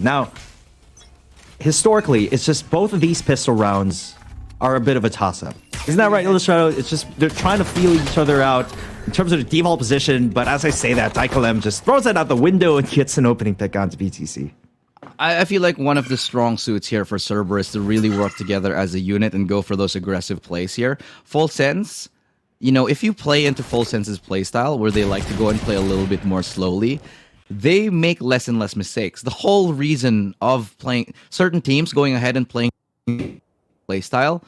Now, historically, it's just both of these pistol rounds are a bit of a toss-up. Isn't that right, Illustrato? It's just they're trying to feel each other out in terms of the default position, but as I say that, Daikolem just throws it out the window and gets an opening pick onto VTC. I feel like one of the strong suits here for Cerberus to really work together as a unit and go for those aggressive plays here. Full Sense, you know, if you play into Full Sense's playstyle, where they like to go and play a little bit more slowly, they make less and less mistakes. The whole reason of playing certain teams going ahead and playing playstyle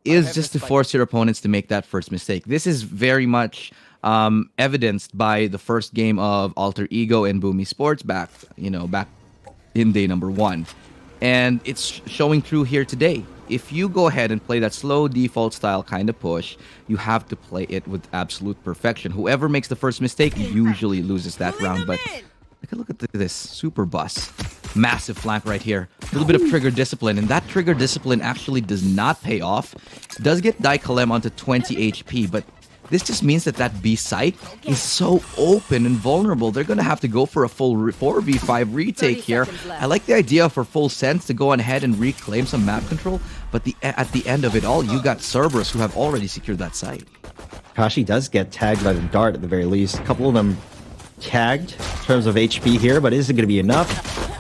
is just to force your opponents to make that first mistake. This is very much evidenced by the first game of Alter Ego and Boom Esports back in day number 1. And it's showing through here today. If you go ahead and play that slow default style kind of push, you have to play it with absolute perfection. Whoever makes the first mistake usually loses that round. But take a look at this super bus. Massive flank right here. A little bit of trigger discipline, and that trigger discipline actually does not pay off. It does get Daikolem onto 20 HP, but this just means that that B site is so open and vulnerable. They're going to have to go for a full 4v5 retake here. I like the idea for Full Sense to go ahead and reclaim some map control, but at the end of it all, you got Cerberus who have already secured that site. Kashi does get tagged by the dart at the very least. A couple of them tagged in terms of HP here, but is it going to be enough?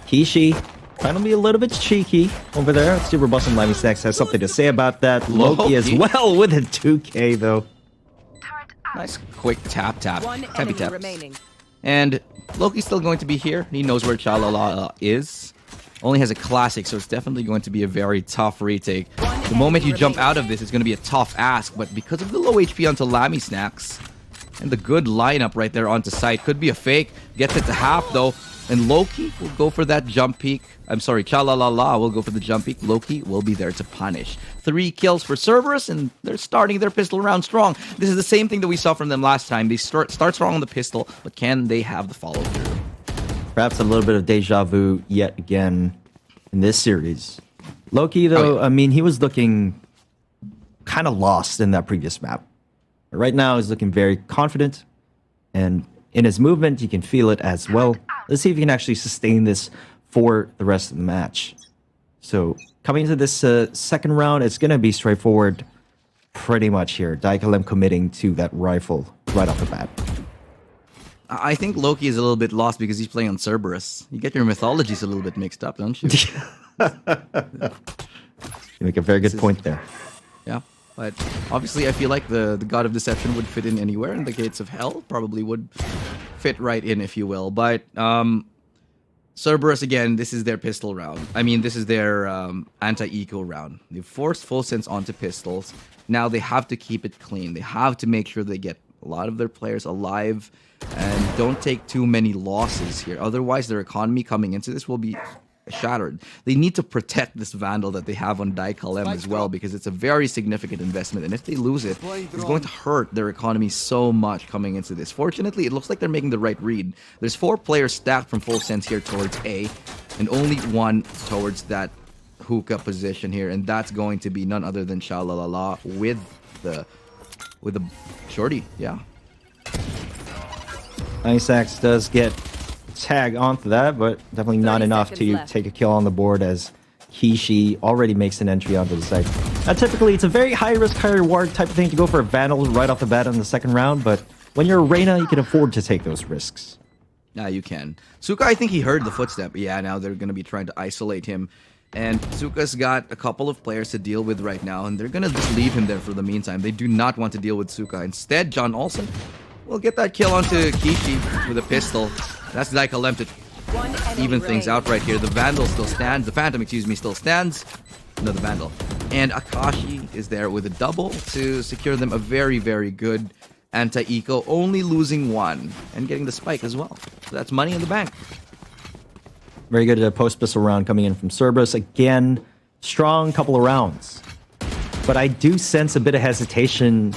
Kishi trying to be a little bit cheeky over there. Super Boss and Limey Snacks has something to say about that. Loki as well with a 2K though. Nice quick tap. Tappy tap. And Loki's still going to be here. He knows where Chalala is. Only has a classic, so it's definitely going to be a very tough retake. The moment you jump out of this, it's going to be a tough ask, but because of the low HP onto Lammy Snacks and the good lineup right there onto site, could be a fake. Gets it to half though. And Loki will go for that jump peek. I'm sorry, Chalalala will go for the jump peek. Loki will be there to punish. 3 kills for Cerberus, and they're starting their pistol round strong. This is the same thing that we saw from them last time. They start strong on the pistol, but can they have the follow-through? Perhaps a little bit of deja vu yet again in this series. Loki, though, I mean, he was looking kind of lost in that previous map. But right now, he's looking very confident, and in his movement, you can feel it as well. Let's see if he can actually sustain this for the rest of the match. So, coming into this second round, it's going to be straightforward pretty much here. Daikolem committing to that rifle right off the bat. I think Loki is a little bit lost because he's playing on Cerberus. You get your mythologies a little bit mixed up, don't you? You make a very good point there. Yeah, but obviously I feel like the God of Deception would fit in anywhere, and the Gates of Hell probably would fit right in, if you will. But Cerberus, again, this is their pistol round. I mean, this is their anti-eco round. They've forced Full Sense onto pistols. Now they have to keep it clean. They have to make sure they get a lot of their players alive and don't take too many losses here. Otherwise, their economy coming into this will be shattered. They need to protect this Vandal that they have on Daikolem as well, because it's a very significant investment, and if they lose it, it's going to hurt their economy so much coming into this. Fortunately, it looks like they're making the right read. There's 4 players stacked from Full Sense here towards A, and only 1 towards that hookah position here, and that's going to be none other than Shalalala with the shorty. Yeah. Isaac's does get tag onto that, but definitely not enough to take a kill on the board, as Kishi already makes an entry onto the site. Now, typically, it's a very high risk, high reward type of thing to go for a Vandal right off the bat in the second round, but when you're a Reyna, you can afford to take those risks. Yeah, you can. Suka, I think he heard the footstep. Yeah, now they're going to be trying to isolate him. And Suka's got a couple of players to deal with right now, and they're going to just leave him there for the meantime. They do not want to deal with Suka. Instead, John Olsen will get that kill onto Kishi with a pistol. That's Daikolem to even things out right here. The Vandal still stands. The Phantom, excuse me, still stands. No, the Vandal. And Akashi is there with a double to secure them a very, very good anti-eco. Only losing 1 and getting the spike as well. So that's money in the bank. Very good post-pistol round coming in from Cerberus. Again, strong couple of rounds. But I do sense a bit of hesitation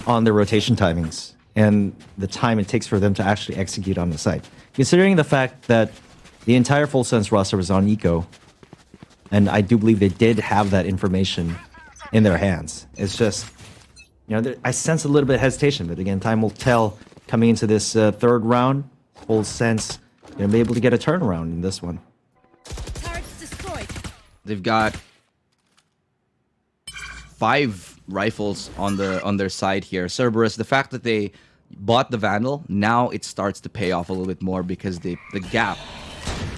on their rotation timings and the time it takes for them to actually execute on the site. Considering the fact that the entire Full Sense roster was on eco, and I do believe they did have that information in their hands. It's just, you know, I sense a little bit of hesitation, but again, time will tell coming into this third round. Full Sense going to be able to get a turnaround in this one. They've got 5 rifles on their side here. Cerberus, the fact that they bought the Vandal, now it starts to pay off a little bit more because the gap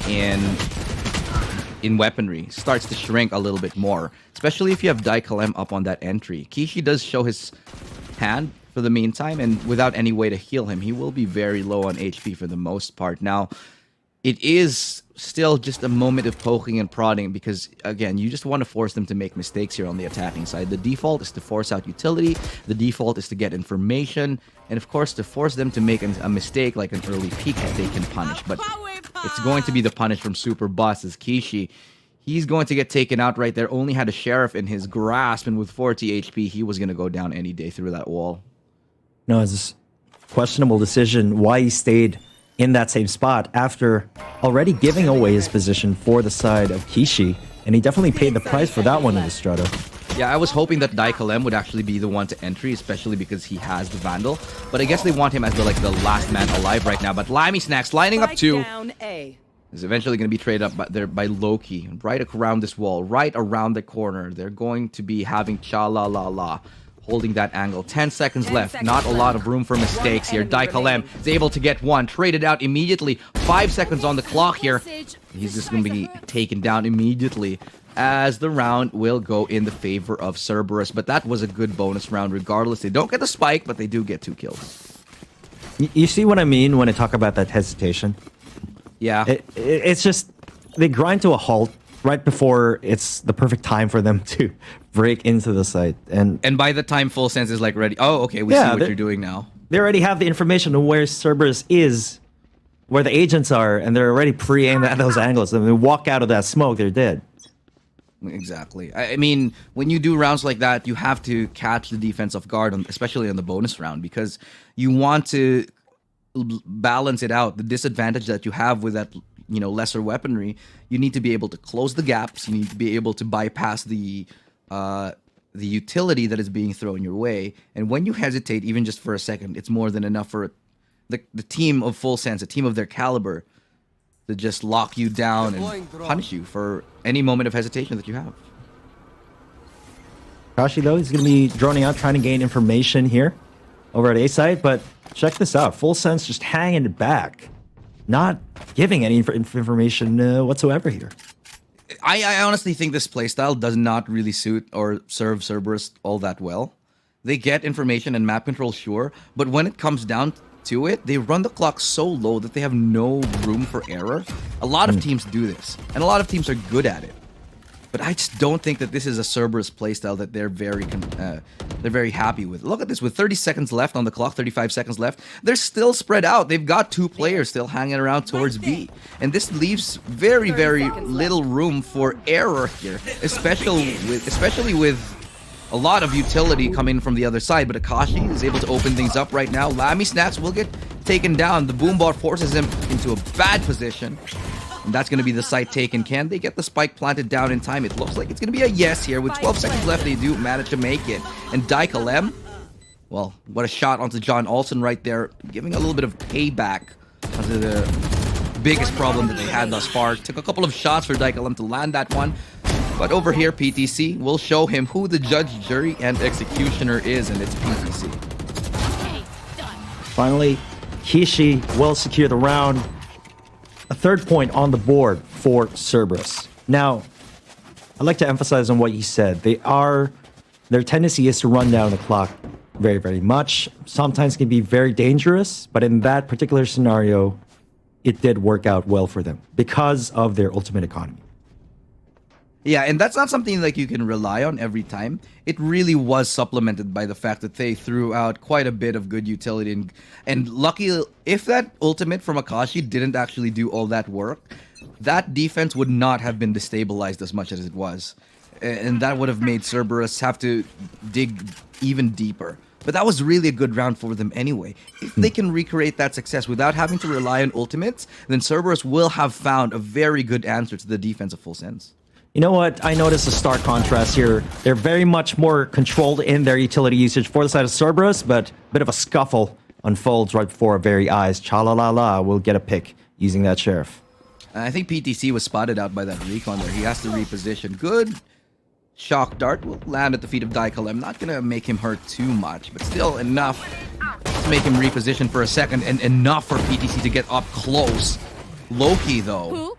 in weaponry starts to shrink a little bit more, especially if you have Daikalem up on that entry. Kishi does show his hand for the meantime, and without any way to heal him, he will be very low on HP for the most part. Now, it is still just a moment of poking and prodding because, again, you just want to force them to make mistakes here on the attacking side. The default is to force out utility. The default is to get information. And, of course, to force them to make a mistake like an early peek that they can punish. But it's going to be the punish from Super Boss as Kishi. He's going to get taken out right there. Only had a Sheriff in his grasp, and with 40 HP, he was going to go down any day through that wall. No, it's this questionable decision why he stayed in that same spot after already giving away his position for the side of Kishi, and he definitely paid the price for that one in the Strata. Yeah, I was hoping that Daikalem would actually be the one to entry, especially because he has the Vandal. But I guess they want him as the last man alive right now. But Limey Snacks lining up too is eventually going to be traded up by Loki, right around this wall, right around the corner. They're going to be having Cha-la-la-la. Holding that angle. 10 seconds left. Not a lot of room for mistakes here. Daikalem is able to get one. Traded out immediately. 5 seconds on the clock here. He's just going to be taken down immediately as the round will go in the favor of Cerberus. But that was a good bonus round regardless. They don't get the spike, but they do get 2 kills. You see what I mean when I talk about that hesitation? Yeah. It's just they grind to a halt right before it's the perfect time for them to break into the site. And by the time Full Sense is like ready, oh, okay, we see what you're doing now. They already have the information of where Cerberus is, where the agents are, and they're already pre-aimed at those angles. And they walk out of that smoke, they're dead. Exactly. I mean, when you do rounds like that, you have to catch the defense off guard, especially on the bonus round, because you want to balance it out. The disadvantage that you have with that, lesser weaponry, you need to be able to close the gaps. You need to be able to bypass the utility that is being thrown your way. And when you hesitate, even just for a second, it's more than enough for the team of Full Sense, a team of their caliber, to just lock you down and punish you for any moment of hesitation that you have. Kashi, though, he's going to be droning out, trying to gain information here over at A side. But check this out. Full Sense just hanging it back. Not giving any information whatsoever here. I honestly think this playstyle does not really suit or serve Cerberus all that well. They get information and map control, sure, but when it comes down to it, they run the clock so low that they have no room for error. A lot of teams do this, and a lot of teams are good at it. But I just don't think that this is a Cerberus playstyle that they're very happy with. Look at this, with 30 seconds left on the clock, 35 seconds left, they're still spread out. They've got 2 players still hanging around towards B. And this leaves very, very little room for error here, especially with a lot of utility coming from the other side. But Akashi is able to open things up right now. Lammy Snacks will get taken down. The Boombot forces him into a bad position. And that's going to be the site taken. Can they get the spike planted down in time? It looks like it's going to be a yes here. With 12 seconds left, they do manage to make it. And Daikalem, well, what a shot onto John Olsen right there, giving a little bit of payback onto the biggest problem that they had thus far. Took a couple of shots for Daikalem to land that one. But over here, PTC will show him who the judge, jury, and executioner is, and it's PTC. Finally, Kishi will secure the round. A 3rd point on the board for Cerberus. Now, I'd like to emphasize on what you said. Their tendency is to run down the clock very, very much. Sometimes can be very dangerous, but in that particular scenario, it did work out well for them because of their ultimate economy. Yeah, and that's not something like you can rely on every time. It really was supplemented by the fact that they threw out quite a bit of good utility. And lucky, if that ultimate from Akashi didn't actually do all that work, that defense would not have been destabilized as much as it was. And that would have made Cerberus have to dig even deeper. But that was really a good round for them anyway. If they can recreate that success without having to rely on ultimates, then Cerberus will have found a very good answer to the defense of Full Sense. You know what? I notice a stark contrast here. They're very much more controlled in their utility usage for the side of Cerberus, but a bit of a scuffle unfolds right before our very eyes. Cha-la-la-la will get a pick using that Sheriff. I think PTC was spotted out by that recon there. He has to reposition. Good shock dart will land at the feet of Daikalem. Not gonna make him hurt too much, but still enough to make him reposition for a second, and enough for PTC to get up close. Loki though.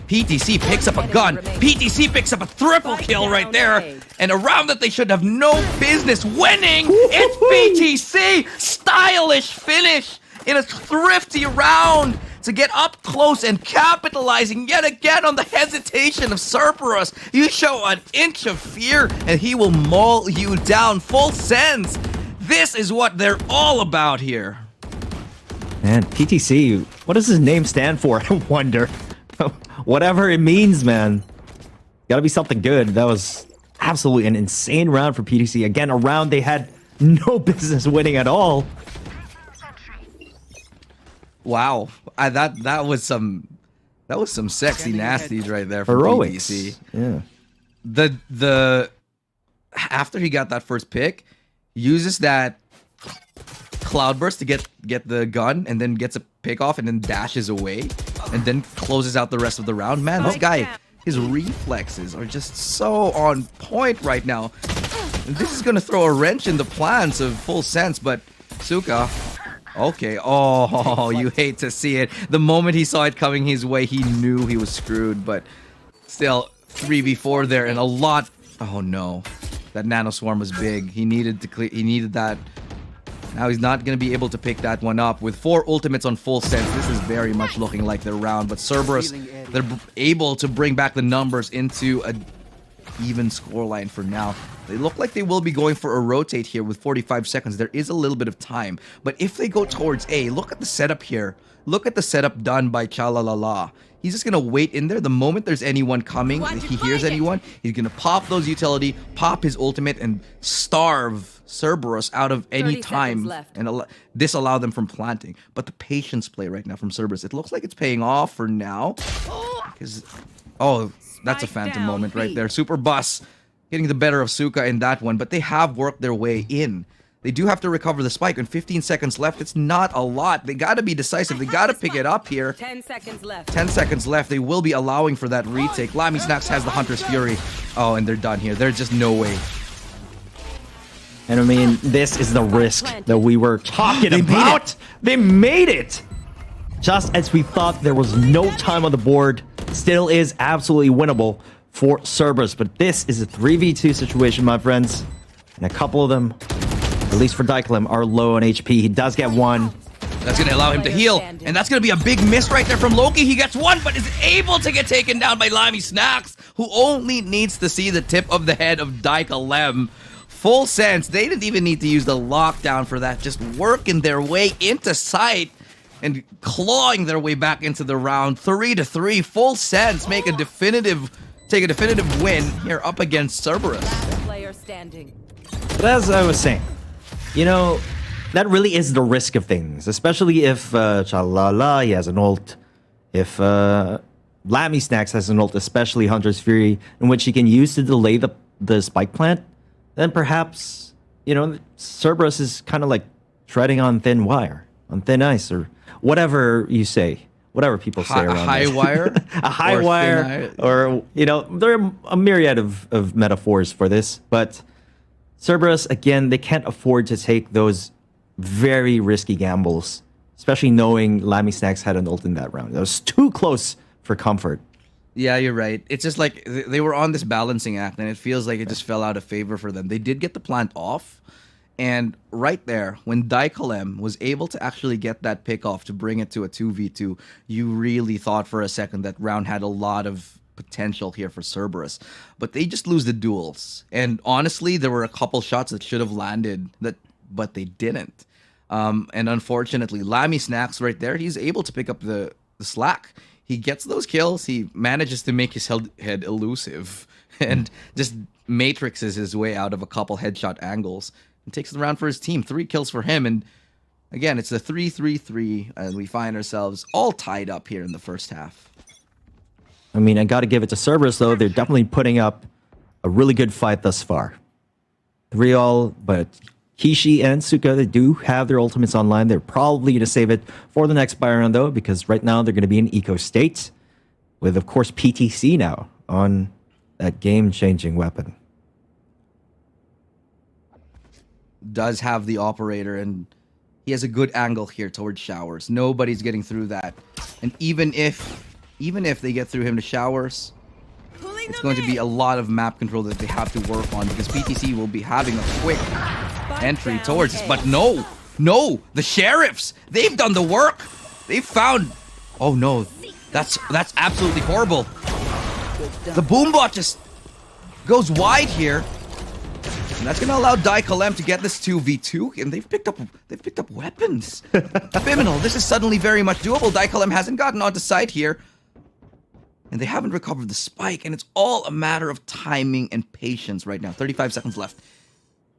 PTC picks up a gun. PTC picks up a triple kill right there. And a round that they should have no business winning. It's PTC. Stylish finish in a thrifty round to get up close and capitalizing yet again on the hesitation of Cerberus. You show an inch of fear and he will maul you down. Full sense. This is what they're all about here. Man, PTC, what does his name stand for? I wonder. Whatever it means, man. Gotta be something good. That was absolutely an insane round for PTC. Again, a round they had no business winning at all. Wow, that was some sexy nasties right there from Heroics. PTC. Yeah. The after he got that first pick, uses that cloudburst to get the gun, and then gets a pick off, and then dashes away, and then closes out the rest of the round. Man, this guy, his reflexes are just so on point right now. And this is gonna throw a wrench in the plans of Full Sense, but Suka. Okay, oh, you hate to see it. The moment he saw it coming his way, he knew he was screwed, but still, 3v4 there, and a lot. Oh no, that nano swarm was big. He needed to clear. He needed that. Now he's not going to be able to pick that one up. With 4 ultimates on Full Sense, this is very much looking like their round. But Cerberus, they're able to bring back the numbers into a even scoreline for now. They look like they will be going for a rotate here with 45 seconds. There is a little bit of time. But if they go towards A, look at the setup here. Look at the setup done by Chalalala. He's just going to wait in there. The moment there's anyone coming, if he hears anyone, he's going to pop those utility, pop his ultimate, and starve Cerberus out of any time and disallow them from planting. But the patience play right now from Cerberus, it looks like it's paying off for now. Because, oh, that's a phantom moment right there. Super Bus getting the better of Suka in that one, but they have worked their way in. They do have to recover the spike. And 15 seconds left. It's not a lot. They got to be decisive. They got to pick it up here. 10 seconds left. 10 seconds left. They will be allowing for that retake. Lammy Snacks has the Hunter's Fury. Oh, and they're done here. There's just no way. And I mean, this is the risk that we were talking about. They made it! Just as we thought there was no time on the board, still is absolutely winnable for Cerberus. But this is a 3v2 situation, my friends. And a couple of them, at least for Daikalem, are low on HP. He does get one. That's going to allow him to heal. And that's going to be a big miss right there from Loki. He gets one, but is able to get taken down by Lammy Snacks, who only needs to see the tip of the head of Daikalem. Full Sense, they didn't even need to use the lockdown for that. Just working their way into sight and clawing their way back into the round. 3-3. Full Sense take a definitive win here up against Cerberus. Player standing. But as I was saying, you know, that really is the risk of things, especially if Chalala, he has an ult, if Lammy Snacks has an ult, especially Hunter's Fury, in which he can use to delay the spike plant, then perhaps, you know, Cerberus is kind of like treading on thin wire, on thin ice, or whatever you say, whatever people say around a high wire? a high wire, or, you know, there are a myriad of metaphors for this, but Cerberus, again, they can't afford to take those very risky gambles, especially knowing Lammy Snacks had an ult in that round. That was too close for comfort. Yeah, you're right. It's just like they were on this balancing act, and it feels like it just fell out of favor for them. They did get the plant off, and right there, when Daikalem was able to actually get that pick off to bring it to a 2v2, you really thought for a second that round had a lot of potential here for Cerberus. But they just lose the duels. And honestly, there were a couple shots that should have landed, but they didn't. And unfortunately, Lammy Snacks right there, he's able to pick up the slack. He gets those kills. He manages to make his head elusive and just matrixes his way out of a couple headshot angles and takes the round for his team. 3 kills for him. And again, it's a 3-3-3, and we find ourselves all tied up here in the first half. I mean, I got to give it to Cerberus, though. They're definitely putting up a really good fight thus far. 3-all, but Kishi and Suka, they do have their ultimates online. They're probably going to save it for the next buy round, though, because right now they're going to be in eco state. with, of course, PTC now on that game-changing weapon. Does have the operator, and he has a good angle here towards showers. Nobody's getting through that. And even if they get through him to showers, it's going to be a lot of map control that they have to work on, because PTC will be having a quick entry towards this. But no, the sheriffs, they've done the work. They've found, oh no, that's absolutely horrible. The boombot just goes wide here. And that's gonna allow Daikalem to get this 2v2, and they've picked up weapons. Criminal, this is suddenly very much doable. Daikalem hasn't gotten onto site here. And they haven't recovered the spike, and it's all a matter of timing and patience right now. 35 seconds left.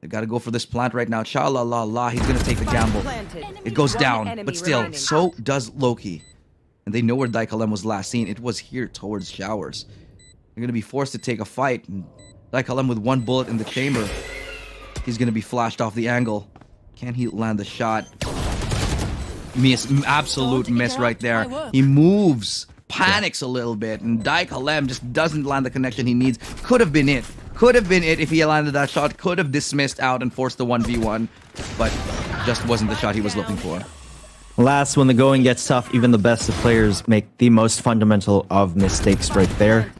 They've got to go for this plant right now. Cha-la-la-la, he's going to take the gamble. It goes down, but still, so does Loki. And they know where Daikalem was last seen. It was here towards showers. They're going to be forced to take a fight. And Daikalem with one bullet in the chamber. He's going to be flashed off the angle. Can he land the shot? Miss, absolute miss right there. He moves. Panics a little bit, and Daikalem just doesn't land the connection he needs. Could have been it. Could have been it if he landed that shot. Could have dismissed out and forced the 1v1, but just wasn't the shot he was looking for. Last, when the going gets tough, even the best of players make the most fundamental of mistakes right there.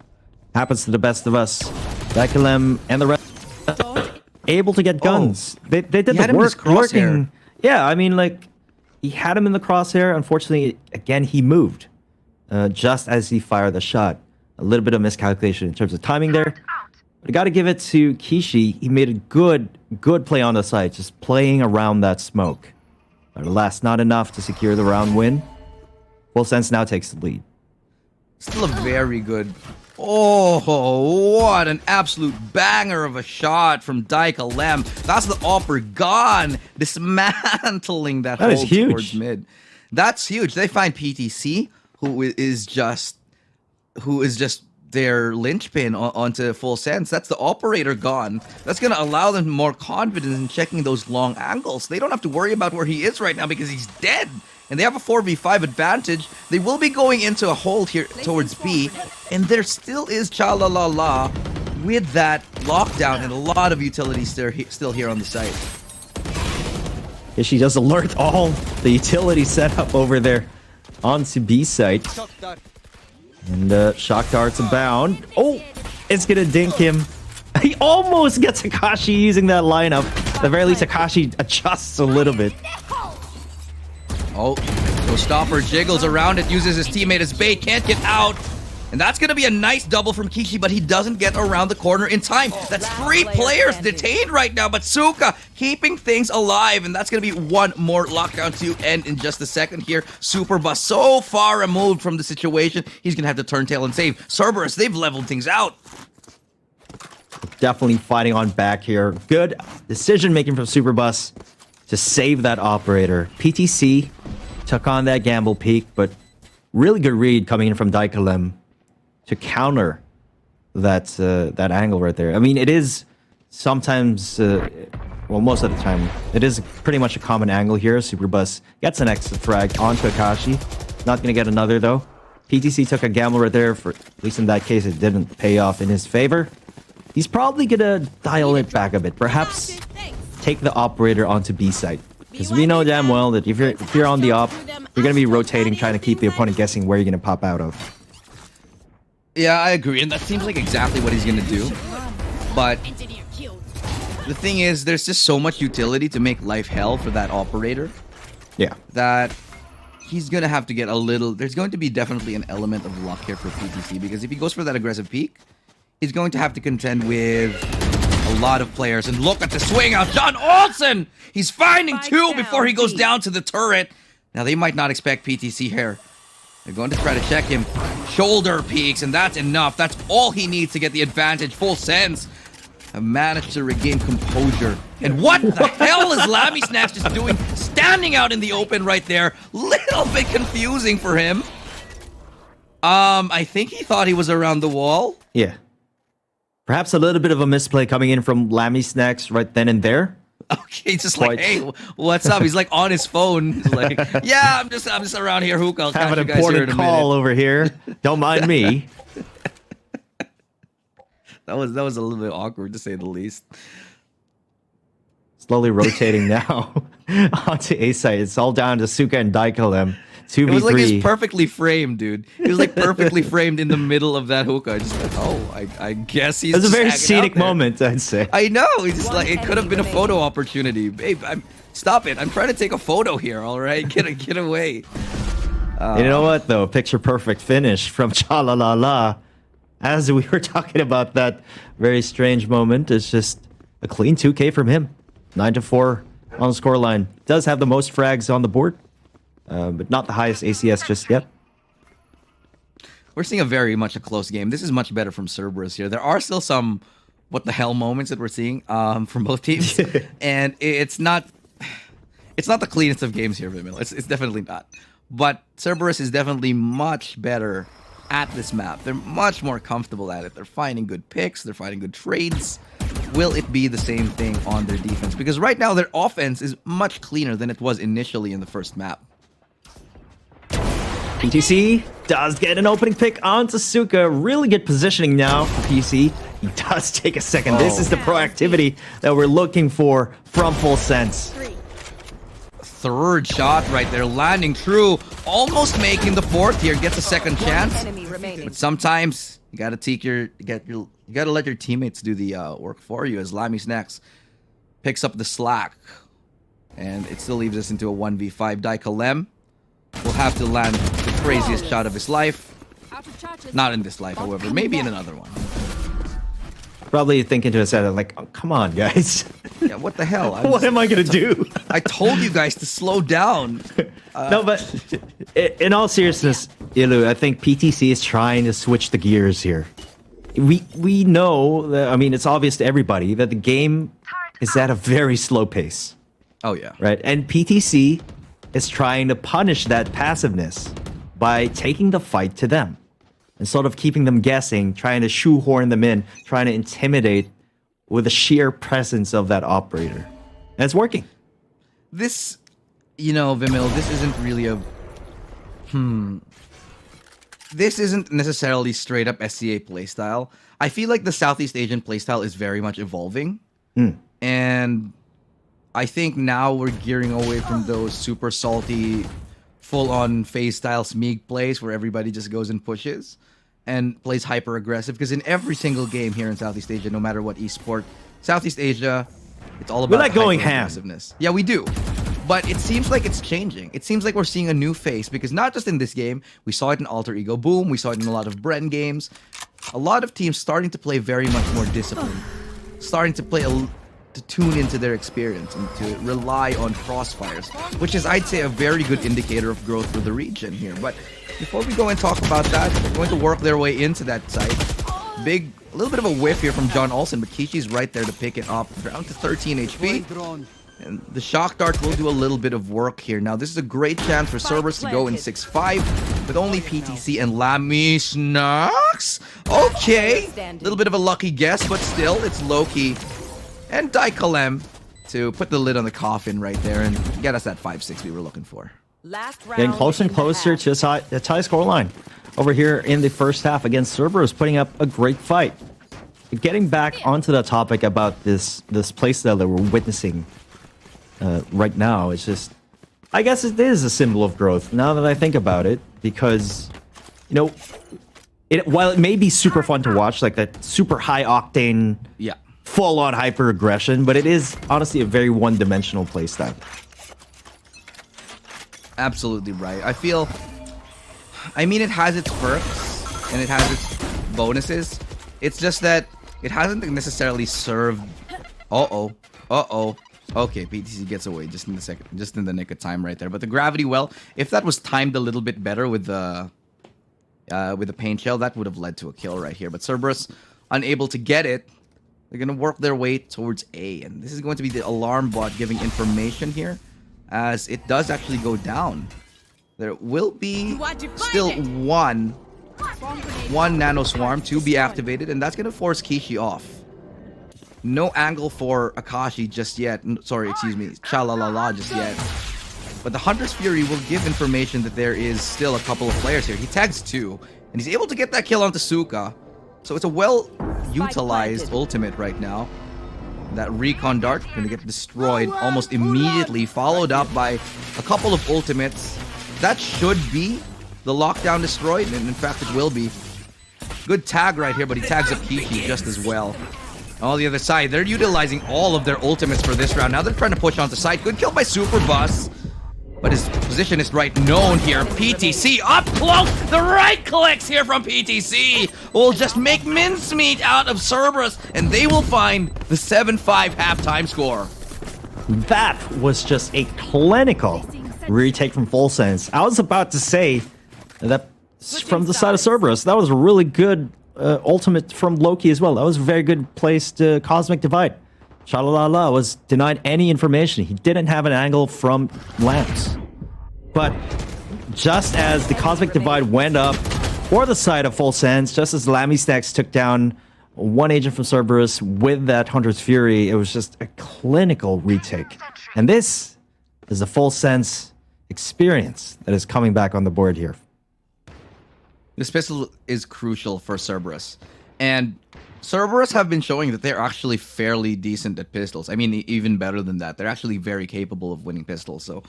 Happens to the best of us. Daikalem and the rest able to get guns. They did the work working. Yeah, I mean, like, he had him in the crosshair. Unfortunately, again, he moved. Just as he fired the shot. A little bit of miscalculation in terms of timing there. But I got to give it to Kishi. He made a good play on the side, just playing around that smoke. But alas, not enough to secure the round win. Full Sense now takes the lead. Still a very good... Oh, what an absolute banger of a shot from Daikalem. That's the Opera gone, dismantling that is hold huge. Towards mid. That's huge. They find PTC, who is just their linchpin onto Full Sense. That's the operator gone. That's going to allow them more confidence in checking those long angles. They don't have to worry about where he is right now because he's dead. And they have a 4v5 advantage. They will be going into a hold here towards B. And there still is Cha-la-la-la with that lockdown and a lot of utilities still here on the site. Yeah, she does alert all the utility setup over there onto B site. And shock darts abound. Oh, it's gonna dink him. He almost gets Akashi using that lineup. At the very least, Akashi adjusts a little bit. Oh, so Stopper jiggles around it, uses his teammate as bait, can't get out. And that's going to be a nice double from Kishi, but he doesn't get around the corner in time. That's 3 players detained right now, but Suka keeping things alive. And that's going to be one more lockdown to end in just a second here. Superbus so far removed from the situation, he's going to have to turn tail and save. Cerberus, they've leveled things out. Definitely fighting on back here. Good decision-making from Superbus to save that operator. PTC took on that gamble peak, but really good read coming in from Daikalem to counter that that angle right there. I mean, it is sometimes, well, most of the time, it is pretty much a common angle here. Superbus gets an extra frag onto Akashi. Not going to get another, though. PTC took a gamble right there. For at least in that case, it didn't pay off in his favor. He's probably going to dial it back a bit. Perhaps take the operator onto B site. Because we know damn well that if you're on the op, you're going to be rotating, trying to keep the opponent guessing where you're going to pop out of. Yeah, I agree. And that seems like exactly what he's going to do. But the thing is, there's just so much utility to make life hell for that operator. Yeah. That he's going to have to get a little... There's going to be definitely an element of luck here for PTC. Because if he goes for that aggressive peak, he's going to have to contend with a lot of players. And look at the swing out. John Olsen! He's finding 2 before he goes down to the turret. Now, they might not expect PTC here. They're going to try to check him. Shoulder peaks, and that's enough. That's all he needs to get the advantage. Full Sense have managed to regain composure. And what the hell is Lammy Snatch just doing? Standing out in the open right there. Little bit confusing for him. I think he thought he was around the wall. Yeah. Perhaps a little bit of a misplay coming in from Lammy Snacks right then and there. Okay, just Quite. like, hey, what's up? He's like on his phone. He's like, yeah, I'm just around here, hookah. I'll Have catch an you guys here in important a call minute. over here. Don't mind me. That was a little bit awkward to say the least. Slowly rotating now onto A side. It's all down to Suka and Daikalem. 2v3. It was like he's perfectly framed, dude. He was like perfectly framed in the middle of that hookah. Just like, oh, I guess he's. It was a just very hanging out scenic there. moment, I'd say. I know. It's just One like it could have been a enemy photo remaining. opportunity, babe. Stop it. I'm trying to take a photo here. All right, get away. You know what, though? Picture perfect finish from Cha La La La. As we were talking about that very strange moment, it's just a clean 2K from him. 9-4 on the scoreline. Does have the most frags on the board, but not the highest ACS just yet. We're seeing a very much a close game. This is much better from Cerberus here. There are still some what the hell moments that we're seeing from both teams, and it's not the cleanest of games here, Vimil. It's definitely not. But Cerberus is definitely much better at this map. They're much more comfortable at it. They're finding good picks. They're finding good trades. Will it be the same thing on their defense? Because right now their offense is much cleaner than it was initially in the first map. PTC does get an opening pick onto Suka. Really good positioning now for PC. He does take a second. This is the proactivity that we're looking for from Full Sense. Third shot right there, landing true, almost making the fourth here. Gets a second One chance. enemy remaining. But sometimes you gotta you gotta let your teammates do the work for you. As Lamy Snacks picks up the slack, and it still leaves us into a 1v5. Daikalem will have to land the craziest shot of his life. Not in this life, however. Maybe in another one. Probably thinking to himself, like, oh, come on, guys. Yeah, what the hell? What am I going to do? I told you guys to slow down. No, but in all seriousness, Ilu, I think PTC is trying to switch the gears here. We know that, I mean, it's obvious to everybody that the game is at a very slow pace, Oh yeah. right? And PTC is trying to punish that passiveness by taking the fight to them and sort of keeping them guessing, trying to shoehorn them in, trying to intimidate with the sheer presence of that operator. And it's working. This, you know, Vimil, this isn't really a... This isn't necessarily straight up SCA playstyle. I feel like the Southeast Asian playstyle is very much evolving. And I think now we're gearing away from those super salty, full-on phase style Smeeg plays where everybody just goes and pushes and plays hyper-aggressive. Because in every single game here in Southeast Asia, no matter what esport, Southeast Asia, it's all about like going ham. aggressiveness. Yeah, we do. But it seems like it's changing. It seems like we're seeing a new face because not just in this game, we saw it in Alter Ego Boom, we saw it in a lot of Bren games. A lot of teams starting to play very much more disciplined, starting to play to tune into their experience and to rely on crossfires, which is, I'd say, a very good indicator of growth for the region here. But before we go and talk about that, they're going to work their way into that site. A little bit of a whiff here from John Olsen, but Kishi's right there to pick it up. Down to 13 HP. And the Shock Dart will do a little bit of work here. Now, this is a great chance for Cerberus to go in 6-5 with only PTC and Lamy Snacks. Okay, a little bit of a lucky guess, but still, it's Loki and Daikalem to put the lid on the coffin right there and get us that 5-6 we were looking for. Last round. Getting closer and in the closer half. to a tie scoreline over here in the first half against Cerberus, putting up a great fight. Getting back onto the topic about this playstyle that we're witnessing right now, it's just, I guess it is a symbol of growth now that I think about it, because, you know, while it may be super fun to watch, like that super high octane, Yeah. full-on hyper aggression, but it is honestly a very one-dimensional playstyle. Absolutely right. I mean, it has its perks and it has its bonuses. It's just that it hasn't necessarily served. Okay, PTC gets away just in the nick of time right there. But the gravity well, if that was timed a little bit better with the paint shell, that would have led to a kill right here. But Cerberus unable to get it. They're gonna work their way towards A, and this is going to be the alarm bot giving information here, as it does actually go down. There will be still one nano swarm to be activated, and that's gonna force Kishi off. No angle for Akashi just yet. Sorry, excuse me, Chalalala just yet. But the Hunter's Fury will give information that there is still a couple of players here. He tags 2, and he's able to get that kill onto Suka. So it's a well-utilized ultimate right now. That recon dart gonna get destroyed almost immediately, followed up by a couple of ultimates. That should be the lockdown destroyed, and in fact it will be. Good tag right here, but he tags up Kiki just as well. On the other side, they're utilizing all of their ultimates for this round. Now they're trying to push onto site. Good kill by Superbus. But his position is right known here. PTC up close. The right clicks here from PTC will just make mincemeat out of Cerberus, and they will find the 7-5 halftime score. That was just a clinical retake from Full Sense. I was about to say that from the side of Cerberus, that was a really good ultimate from Loki as well. That was a very good place to Cosmic Divide. Shalalala was denied any information. He didn't have an angle from lamps. But just as the Cosmic Divide went up for the side of Full Sense, just as Lammy Stacks took down one agent from Cerberus with that Hunter's Fury, it was just a clinical retake. And this is a Full Sense experience that is coming back on the board here. This pistol is crucial for Cerberus. And Cerberus have been showing that they're actually fairly decent at pistols. I mean, even better than that. They're actually very capable of winning pistols. So,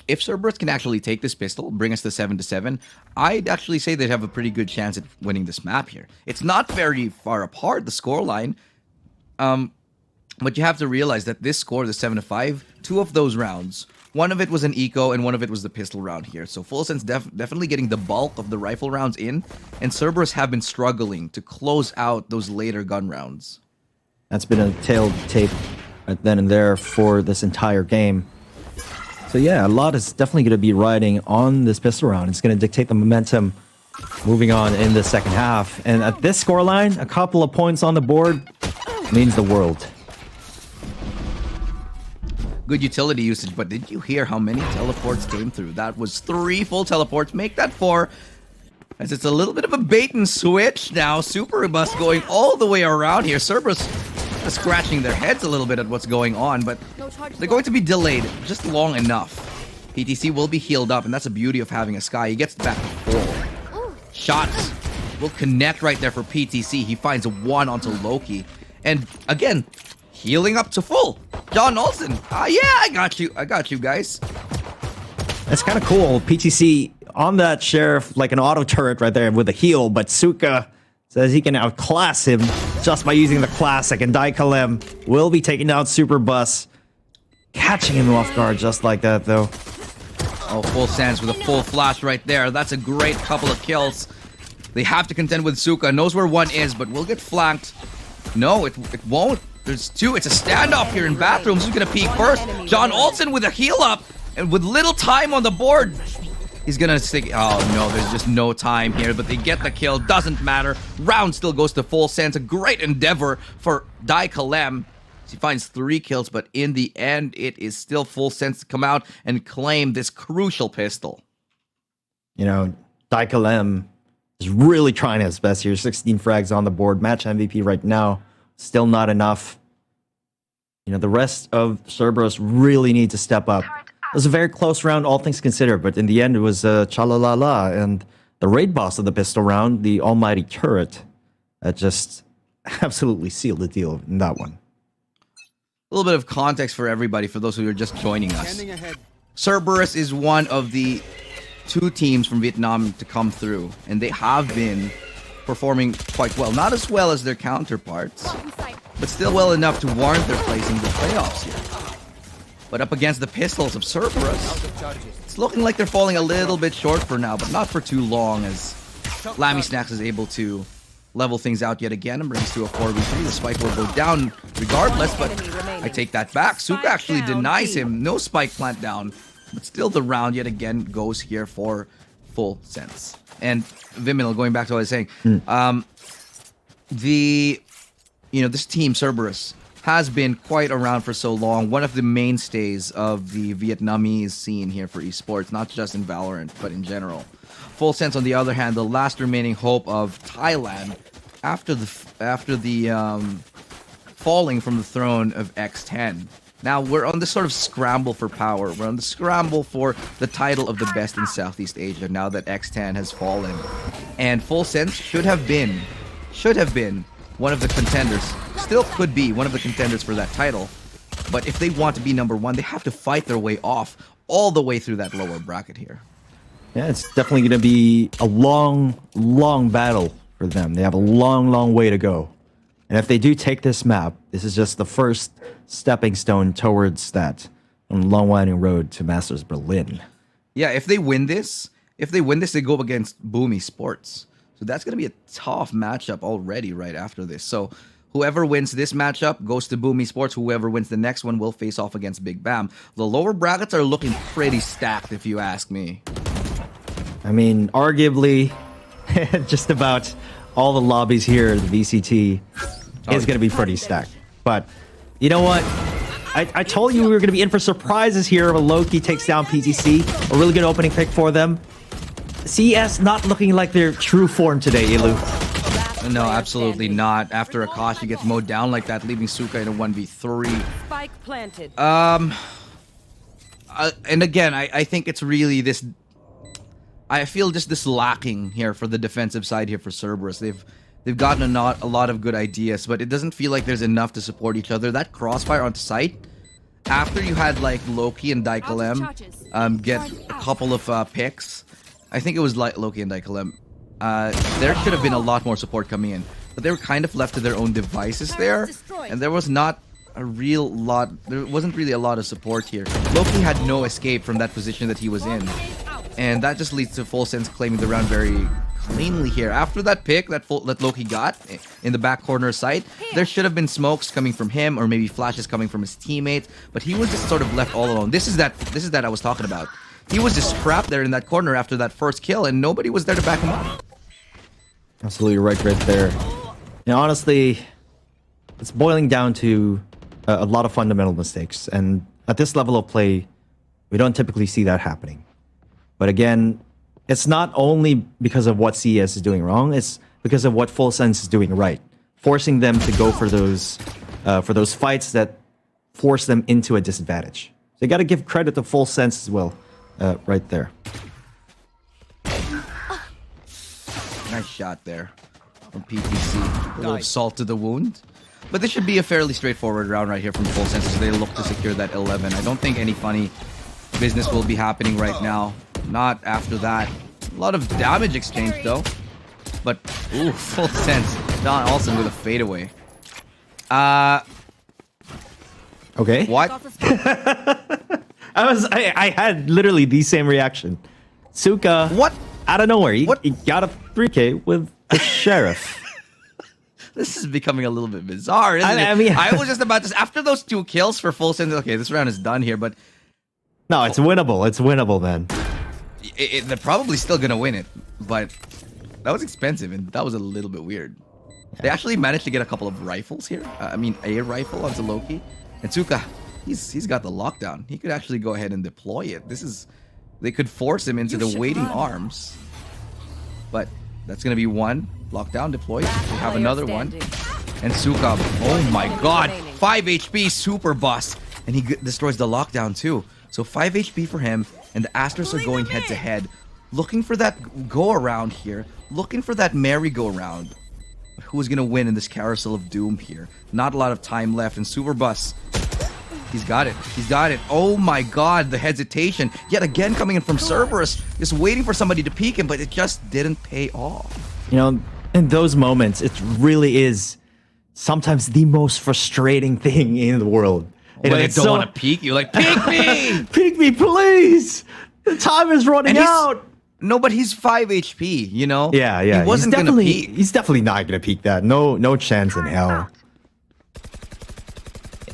if Cerberus can actually take this pistol, bring us to 7-7, I'd actually say they'd have a pretty good chance at winning this map here. It's not very far apart, the scoreline. But you have to realize that this score, the 7-5, 2 of those rounds, one of it was an eco and one of it was the pistol round here. So Full Sense definitely getting the bulk of the rifle rounds in, and Cerberus have been struggling to close out those later gun rounds. That's been a tail tape right then and there for this entire game. So yeah, a lot is definitely going to be riding on this pistol round. It's going to dictate the momentum moving on in the second half. And at this scoreline, a couple of points on the board means the world. Good utility usage, but did you hear how many teleports came through? That was 3 full teleports. Make that 4. As it's a little bit of a bait and switch now. Superbus going all the way around here. Cerberus scratching their heads a little bit at what's going on, but they're going to be delayed just long enough. PTC will be healed up, and that's the beauty of having a Sky. He gets back to 4. Shots will connect right there for PTC. He finds a 1 onto Loki. And again, healing up to full. John Olsen. Yeah, I got you guys. That's kind of cool. PTC on that Sheriff like an auto turret right there with a heal, but Suka says he can outclass him just by using the classic, and Daikalem will be taking down Superbus, catching him off guard just like that though. Oh, Full Sense with a full flash right there. That's a great couple of kills. They have to contend with Suka. Knows where 1 is, but will get flanked. No, it won't. There's 2. It's a standoff here in bathrooms. Who's gonna peek first? John Olsen with a heal up, and with little time on the board, he's gonna stick. Oh no, there's just no time here, but they get the kill. Doesn't matter. Round still goes to Full Sense. A great endeavor for Daikalem. He finds 3 kills, but in the end, it is still Full Sense to come out and claim this crucial pistol. You know, Daikalem is really trying his best here. 16 frags on the board. Match MVP right now. Still not enough. You know, the rest of Cerberus really need to step up. It was a very close round, all things considered, but in the end, it was Chalalala and the raid boss of the pistol round, the almighty turret, that just absolutely sealed the deal in that one. A little bit of context for everybody, for those who are just joining us. Cerberus is one of the 2 teams from Vietnam to come through, and they have been performing quite well. Not as well as their counterparts, but still well enough to warrant their place in the playoffs here. But up against the pistols of Cerberus, it's looking like they're falling a little bit short for now, but not for too long, as Lammy Snacks is able to level things out yet again and brings to a 4v3. The spike will go down regardless, but I take that back. Suka actually denies him. No spike plant down, but still the round yet again goes here for Full Sense. And Viminal, going back to what I was saying, this team, Cerberus, has been quite around for so long. One of the mainstays of the Vietnamese scene here for esports, not just in Valorant, but in general. Full Sense, on the other hand, the last remaining hope of Thailand after the falling from the throne of X10. Now we're on this sort of scramble for power. We're on the scramble for the title of the best in Southeast Asia now that X10 has fallen. And Full Sense should have been one of the contenders. Still could be one of the contenders for that title. But if they want to be number one, they have to fight their way off all the way through that lower bracket here. Yeah, it's definitely going to be a long, long battle for them. They have a long, long way to go. And if they do take this map, this is just the first stepping stone towards that long, winding road to Masters Berlin. Yeah, if they win this, they go up against Boom Sports. So that's going to be a tough matchup already right after this. So whoever wins this matchup goes to Boom Sports. Whoever wins the next one will face off against Big Bam. The lower brackets are looking pretty stacked, if you ask me. I mean, arguably, just about all the lobbies here, the VCT, is going to be pretty stacked. But you know what? I told you we were going to be in for surprises here. Loki takes down PTC. A really good opening pick for them. CES not looking like their true form today, Ilu. No, absolutely not. After Akashi gets mowed down like that, leaving Suka in a 1v3. Spike planted. And again, I think it's really this... I feel just this lacking here for the defensive side here for Cerberus. They've gotten a lot of good ideas, but it doesn't feel like there's enough to support each other. That crossfire onto site, after you had like Loki and Daikalem get a couple of picks, I think it was like Loki and Daikalem, there should have been a lot more support coming in. But they were kind of left to their own devices there, and there was not a real lot, there wasn't really a lot of support here. Loki had no escape from that position that he was in. And that just leads to Full Sense claiming the round very cleanly here. After that pick that Loki got in the back corner site, there should have been smokes coming from him or maybe flashes coming from his teammates, but he was just sort of left all alone. This is that I was talking about. He was just trapped there in that corner after that first kill, and nobody was there to back him up. Absolutely right there. And honestly, it's boiling down to a lot of fundamental mistakes. And at this level of play, we don't typically see that happening. But again, it's not only because of what CES is doing wrong, it's because of what Full Sense is doing right. Forcing them to go for those fights that force them into a disadvantage. So you got to give credit to Full Sense as well, right there. Nice shot there from PTC. A little salt to the wound. But this should be a fairly straightforward round right here from Full Sense as they look to secure that 11. I don't think any funny business will be happening right now. Not after that. A lot of damage exchange though. But ooh, Full Sense. Don Olsen with a fadeaway. Okay. What? I had literally the same reaction. Suka. What? Out of nowhere. He got a 3K with the sheriff. This is becoming a little bit bizarre, isn't it? I mean, I was just about to... After those 2 kills for Full Sense, okay, this round is done here, but... No, it's winnable. It's winnable, man. They're probably still going to win it, but that was expensive, and that was a little bit weird. Yeah. They actually managed to get a couple of rifles here. I mean, a rifle onto Loki. And Tsuka, he's got the lockdown. He could actually go ahead and deploy it. They could force him into the waiting arms. But that's going to be one. Lockdown deployed. We have another one. And Tsuka, oh my god. 5 HP, super boss. And he destroys the lockdown too. So 5 HP for him. And the Astros are going head to head. Looking for that go-around here. Looking for that merry-go-round. Who's going to win in this carousel of doom here? Not a lot of time left. And Superbus, he's got it. He's got it. Oh my god, the hesitation. Yet again coming in from Cerberus. Just waiting for somebody to peek him, but it just didn't pay off. You know, in those moments, it really is sometimes the most frustrating thing in the world. When they don't want to peek you, like, peek me! Peek me, please! The time is running out! No, but he's 5 HP, you know? Yeah. He wasn't going to peek. He's definitely not going to peek that. No chance in hell.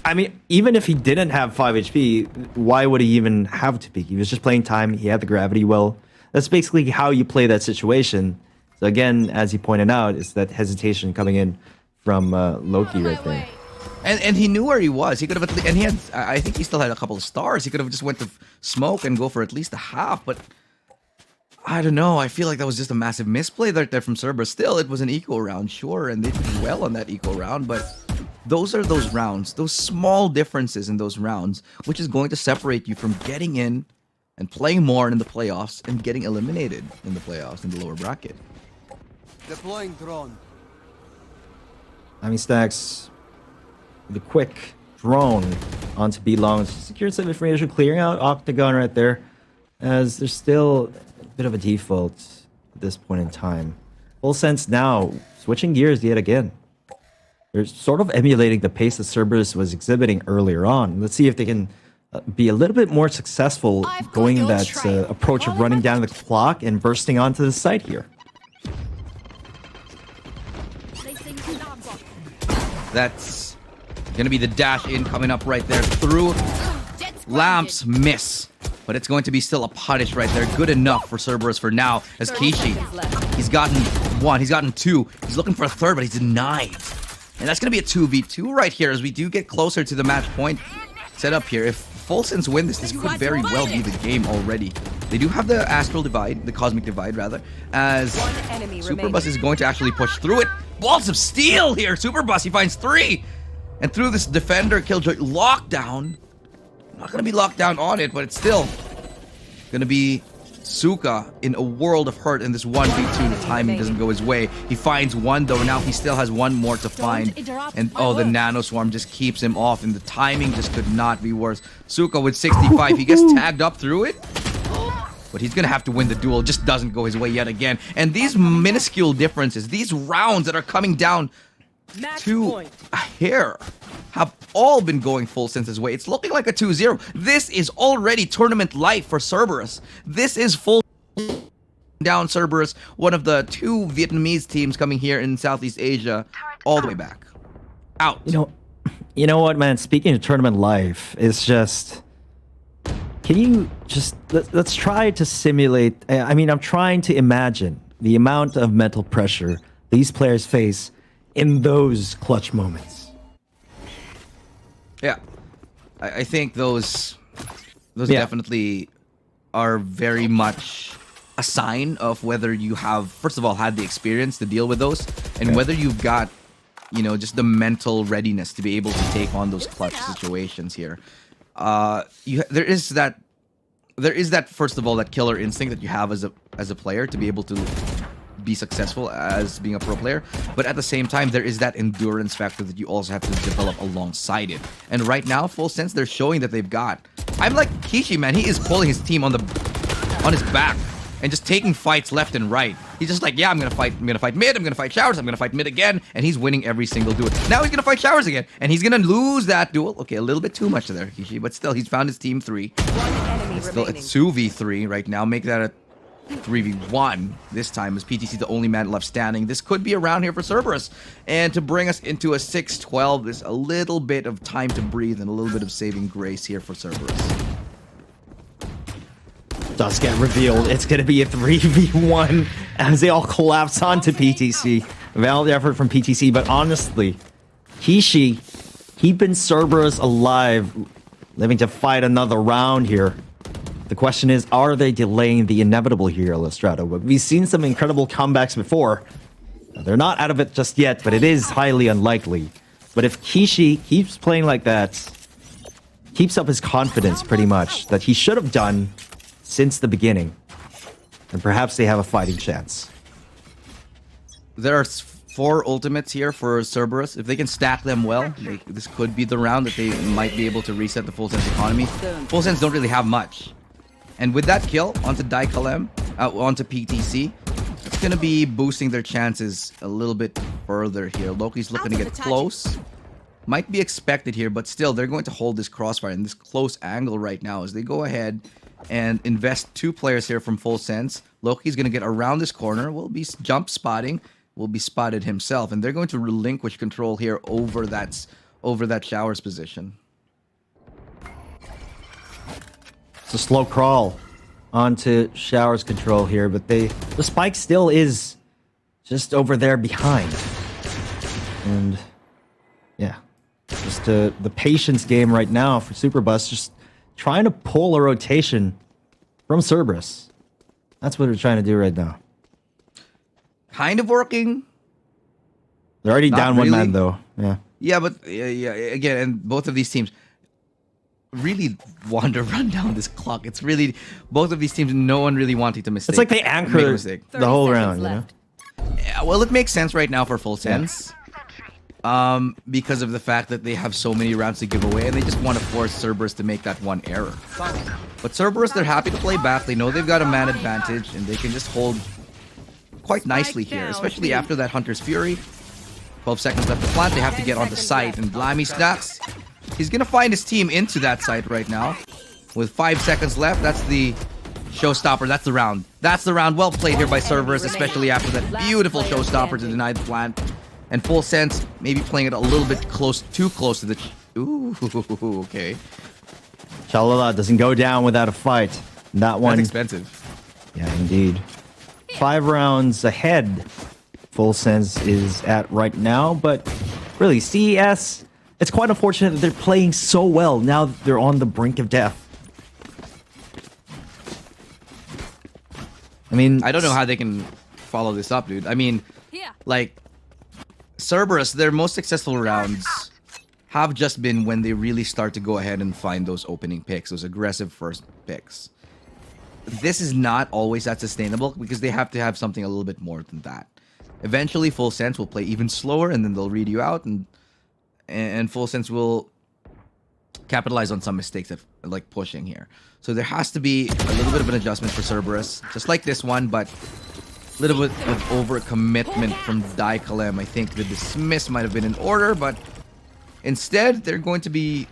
I mean, even if he didn't have 5 HP, why would he even have to peek? He was just playing time. He had the gravity well. That's basically how you play that situation. So again, as he pointed out, it's that hesitation coming in from Loki right there. And he knew where he was. He could have, and he had, I think he still had a couple of stars. He could have just went to smoke and go for at least a half, but I don't know. I feel like that was just a massive misplay right there from Cerberus. Still, it was an eco round, sure, and they did well on that eco round, but those are those rounds, those small differences in those rounds, which is going to separate you from getting in and playing more in the playoffs and getting eliminated in the playoffs in the lower bracket. Deploying drone. I mean, Stacks, the quick drone onto B long, secure some information, clearing out Octagon right there, as there's still a bit of a default at this point in time. Full Sense now switching gears yet again. They're sort of emulating the pace that Cerberus was exhibiting earlier on. Let's see if they can be a little bit more successful going that approach of running down the clock and bursting onto the site here. That's going to be the dash in coming up right there through. Lamps miss, but it's going to be still a punish right there. Good enough for Cerberus for now, as Kishi, he's gotten one, he's gotten two. He's looking for a third, but he's denied. And that's going to be a 2v2 right here as we do get closer to the match point set up here. If Full Sense win this could very well be the game already. They do have the Astral Divide, the Cosmic Divide rather, as Superbus is going to actually push through it. Balls of Steel here. Superbus, he finds 3. And through this Defender Killjoy lockdown, not going to be locked down on it, but it's still going to be Suka in a world of hurt in this 1v2. The timing doesn't go his way. He finds one though. Now he still has one more to find. And oh, the Nano Swarm just keeps him off, and the timing just could not be worse. Suka with 65. He gets tagged up through it, but he's going to have to win the duel. It just doesn't go his way yet again. And these minuscule differences, these rounds that are coming down to a hair, have all been going Full Sense's way. It's looking like a 2-0. This is already tournament life for Cerberus. This is full down Cerberus, one of the 2 Vietnamese teams coming here in Southeast Asia, all the way back. Out. You know what, man? Speaking of tournament life, it's just... Can you just... Let's try to simulate... I mean, I'm trying to imagine the amount of mental pressure these players face in those clutch moments. Yeah, I think those definitely are very much a sign of whether you have, first of all, had the experience to deal with those, and whether you've got, just the mental readiness to be able to take on those clutch situations here. There is that first of all, that killer instinct that you have as a player to be able to be successful as being a pro player, but at the same time there is that endurance factor that you also have to develop alongside it. And right now, Full Sense, they're showing that they've got. I'm like Kishi, man. He is pulling his team on his back and just taking fights left and right. He's just like, yeah, I'm gonna fight mid, I'm gonna fight showers, I'm gonna fight mid again, and he's winning every single duel. Now he's gonna fight showers again, and he's gonna lose that duel. Okay, a little bit too much there, Kishi, but still, he's found his team 3. It's still at 2v3 right now. Make that a 3v1 this time, as PTC the only man left standing. This could be a round here for Cerberus, and to bring us into a 6-12, there's a little bit of time to breathe and a little bit of saving grace here for Cerberus. Does get revealed. It's going to be a 3v1 as they all collapse onto PTC. Valid effort from PTC, but honestly, Kishi keeping Cerberus alive, living to fight another round here. The question is, are they delaying the inevitable here, Lestrado? We've seen some incredible comebacks before. They're not out of it just yet, but it is highly unlikely. But if Kishi keeps playing like that, keeps up his confidence pretty much, that he should have done since the beginning, then perhaps they have a fighting chance. There are 4 ultimates here for Cerberus. If they can stack them well, this could be the round that they might be able to reset the Full Sense economy. Full Sense don't really have much. And with that kill onto Daikalem, onto PTC, it's going to be boosting their chances a little bit further here. Loki's looking to get close. Might be expected here, but still, they're going to hold this crossfire in this close angle right now as they go ahead and invest 2 players here from Full Sense. Loki's going to get around this corner, will be jump spotting, will be spotted himself, and they're going to relinquish control here over that showers position. It's a slow crawl onto showers control here, but the spike still is just over there behind. And yeah, just the patience game right now for Superbus, just trying to pull a rotation from Cerberus. That's what they're trying to do right now. Kind of working. They're already Not down really. one man though. Yeah. Yeah, but yeah, again, and both of these teams really want to run down this clock. It's really both of these teams. No one really wanting to mistake. It's like they make a anchor mistake. the whole 30 round, seconds you know? left. Yeah, well, it makes sense right now for full sense. Because of the fact that they have so many rounds to give away, and they just want to force Cerberus to make that one error. But Cerberus, they're happy to play back. They know they've got a man advantage, and they can just hold quite nicely here, especially after that Hunter's Fury. 12 seconds left to plant. They have to get onto site, and Lammy Snacks, he's gonna find his team into that site right now. With 5 seconds left, that's the showstopper. That's the round. That's the round. Well played here by Cerberus, especially after that beautiful showstopper to deny the plant. And full sense, maybe playing it a little bit too close to the... Ooh, okay. Chalala doesn't go down without a fight. That one... That's expensive. Yeah, indeed. 5 rounds ahead, Full Sense is at right now, but really, CES, it's quite unfortunate that they're playing so well now that they're on the brink of death. I mean... I don't know how they can follow this up, dude. I mean, like... Cerberus, their most successful rounds have just been when they really start to go ahead and find those opening picks, those aggressive first picks. This is not always that sustainable because they have to have something a little bit more than that. Eventually, Full Sense will play even slower, and then they'll read you out, and Full Sense will capitalize on some mistakes of like pushing here. So there has to be a little bit of an adjustment for Cerberus, just like this one, but a little bit of overcommitment from Dai Kalem. I think the dismiss might have been in order, but instead they're going to be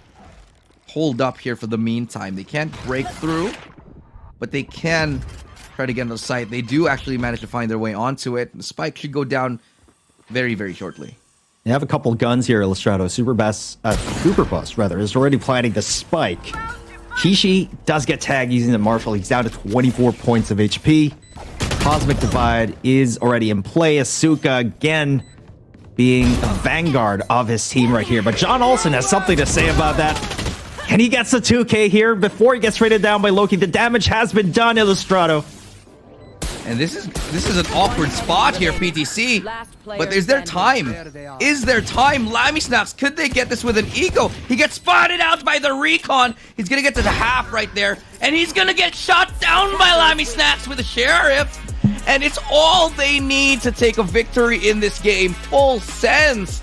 holed up here for the meantime. They can't break through, but they can try to get on the site. They do actually manage to find their way onto it. The spike should go down very, very shortly. They have a couple guns here, Illustrato. Superbus, rather, is already planting the spike. Kishi does get tagged using the Marshall. He's down to 24 points of HP. Cosmic Divide is already in play. Asuka, again, being the vanguard of his team right here. But John Olsen has something to say about that. And he gets the 2K here before he gets rated down by Loki. The damage has been done, Illustrato. And this is an awkward spot here, PTC. But is there time? Is there time? Lammy Snaps, could they get this with an ego? He gets spotted out by the recon. He's gonna get to the half right there. And he's gonna get shot down by Lammy Snaps with a sheriff. And it's all they need to take a victory in this game. Full sense.